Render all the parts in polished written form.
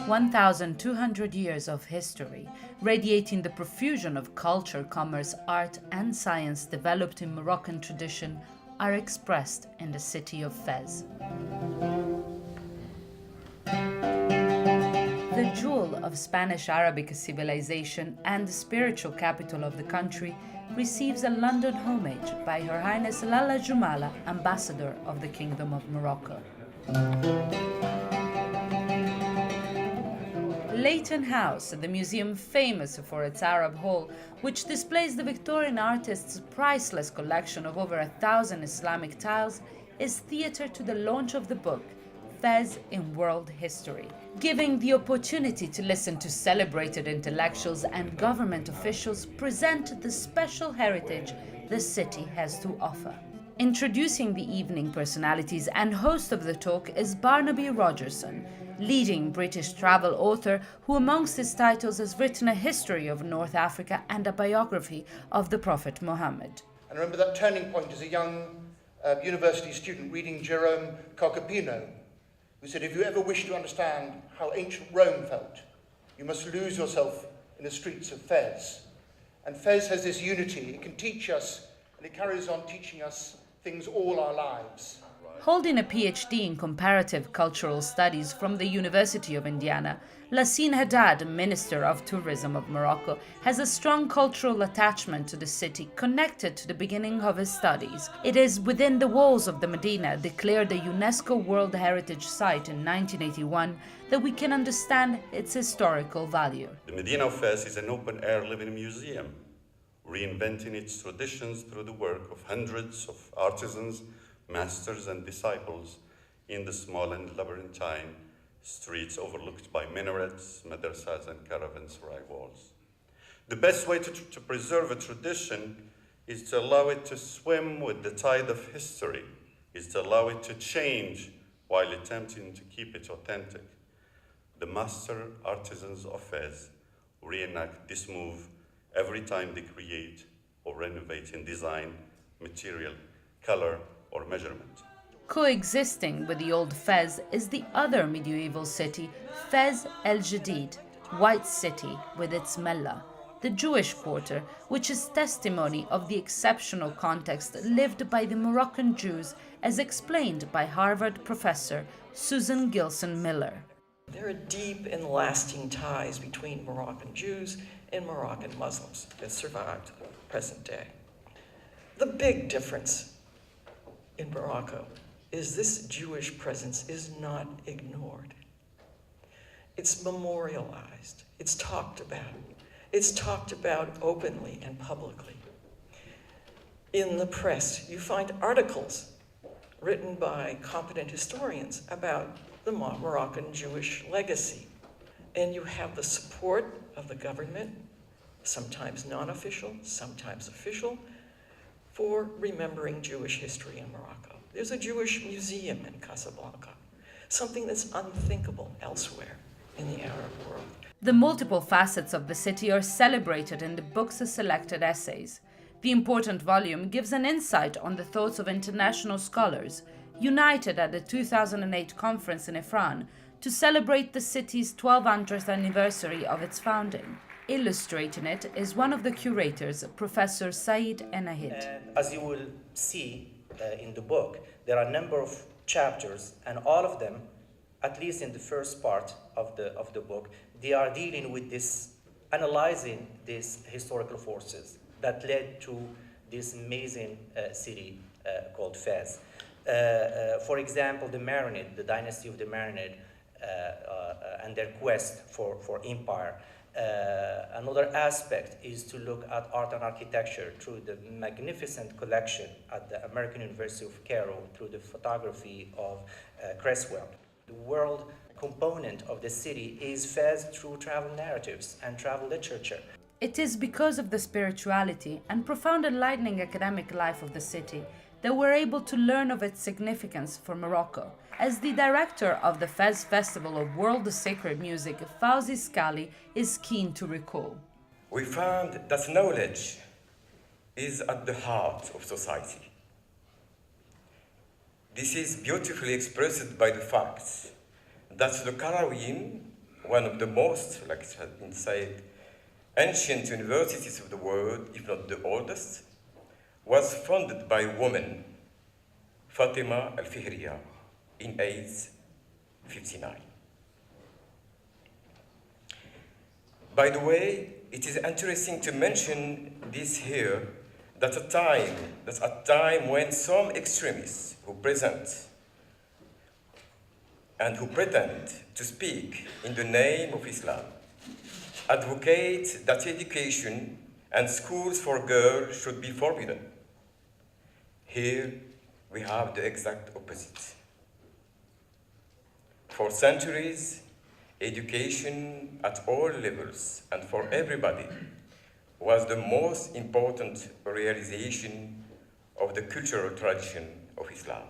1,200 years of history, radiating the profusion of culture, commerce, art, and science developed in Moroccan tradition, are expressed in the city of Fez. The jewel of Spanish-Arabic civilization and the spiritual capital of the country receives a London homage by Her Highness Lala Jumala, Ambassador of the Kingdom of Morocco. Lahcen House, the museum famous for its Arab Hall, which displays the Victorian artist's priceless collection of over 1,000 Islamic tiles, is theatre to the launch of the book, Fez in World History, giving the opportunity to listen to celebrated intellectuals and government officials present the special heritage the city has to offer. Introducing the evening personalities and host of the talk is Barnaby Rogerson, leading British travel author who amongst his titles has written a history of North Africa and a biography of the Prophet Muhammad. And I remember that turning point as a young university student reading Jerome Carcopino, who said, if you ever wish to understand how ancient Rome felt, you must lose yourself in the streets of Fez. And Fez has this unity. It can teach us, and it carries on teaching us things all our lives. Holding a PhD in Comparative Cultural Studies from the University of Indiana, Lahcen Haddad, Minister of Tourism of Morocco, has a strong cultural attachment to the city connected to the beginning of his studies. It is within the walls of the Medina, declared a UNESCO World Heritage Site in 1981, that we can understand its historical value. The Medina of Fez is an open-air living museum, reinventing its traditions through the work of hundreds of artisans, masters and disciples in the small and labyrinthine streets overlooked by minarets, madrasas and caravanserai walls. The best way to preserve a tradition is to allow it to swim with the tide of history, is to allow it to change while attempting to keep it authentic. The master artisans of Fez reenact this move every time they create or renovate in design, material, color, or measurement. Coexisting with the old Fez is the other medieval city, Fez el Jadid, White City with its Mellah, the Jewish quarter, which is testimony of the exceptional context lived by the Moroccan Jews, as explained by Harvard professor Susan Gilson Miller. There are deep and lasting ties between Moroccan Jews and Moroccan Muslims that survived the present day. The big difference in Morocco is this Jewish presence is not ignored. It's memorialized, it's talked about. It's talked about openly and publicly. In the press, you find articles written by competent historians about the Moroccan Jewish legacy. And you have the support of the government, sometimes non-official, sometimes official, for remembering Jewish history in Morocco. There's a Jewish museum in Casablanca, something that's unthinkable elsewhere in the Arab world. The multiple facets of the city are celebrated in the book's selected essays. The important volume gives an insight on the thoughts of international scholars, united at the 2008 conference in Ifran to celebrate the city's 1200th anniversary of its founding. Illustrating it is one of the curators, Professor Said Enahid. And as you will see in the book, there are a number of chapters, and all of them, at least in the first part of the book, they are dealing with this, analyzing these historical forces that led to this amazing city called Fez. For example, the Marinid, the dynasty of the Marinid, and their quest for empire. Another aspect is to look at art and architecture through the magnificent collection at the American University of Cairo, through the photography of Cresswell. The world component of the city is Fez through travel narratives and travel literature. It is because of the spirituality and profound enlightening academic life of the city that we're able to learn of its significance for Morocco. As the director of the Fez Festival of World Sacred Music, Fawzi Scali, is keen to recall. We found that knowledge is at the heart of society. This is beautifully expressed by the facts that the Qarawiyyin, one of the most, like it has been said, ancient universities of the world, if not the oldest, was founded by a woman, Fatima al-Fihriya, in 859. By the way, it is interesting to mention this here, that at a time when some extremists who present and who pretend to speak in the name of Islam advocate that education and schools for girls should be forbidden. Here we have the exact opposite. For centuries, education at all levels and for everybody was the most important realization of the cultural tradition of Islam.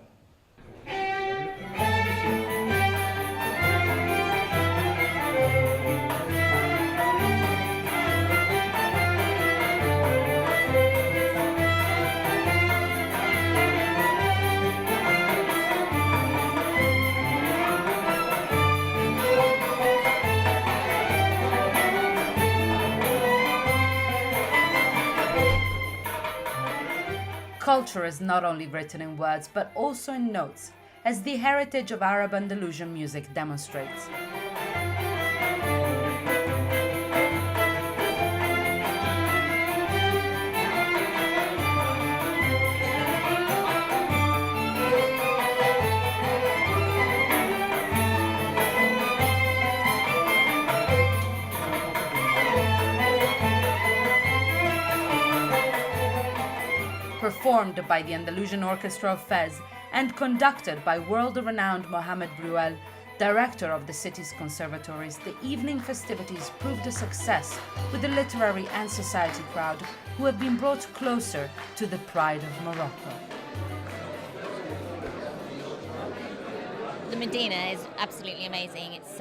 Culture is not only written in words, but also in notes, as the heritage of Arab Andalusian music demonstrates. Performed by the Andalusian Orchestra of Fez and conducted by world-renowned Mohamed Bruel, director of the city's conservatories, the evening festivities proved a success with the literary and society crowd who have been brought closer to the pride of Morocco. The Medina is absolutely amazing. It's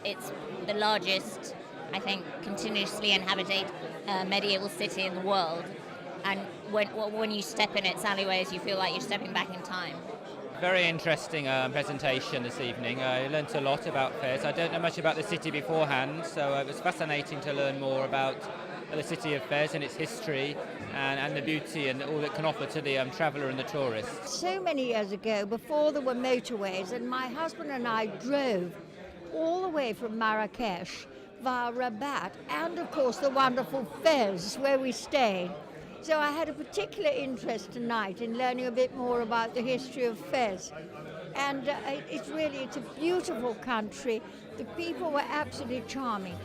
it's the largest, I think, continuously inhabited medieval city in the world. And when you step in its alleyways, you feel like you're stepping back in time. Very interesting presentation this evening. I learnt a lot about Fez. I don't know much about the city beforehand, so it was fascinating to learn more about the city of Fez and its history and the beauty and all it can offer to the traveller and the tourist. So many years ago, before there were motorways, and my husband and I drove all the way from Marrakesh via Rabat and, of course, the wonderful Fez where we stayed. So I had a particular interest tonight in learning a bit more about the history of Fez. And it's a beautiful country. The people were absolutely charming.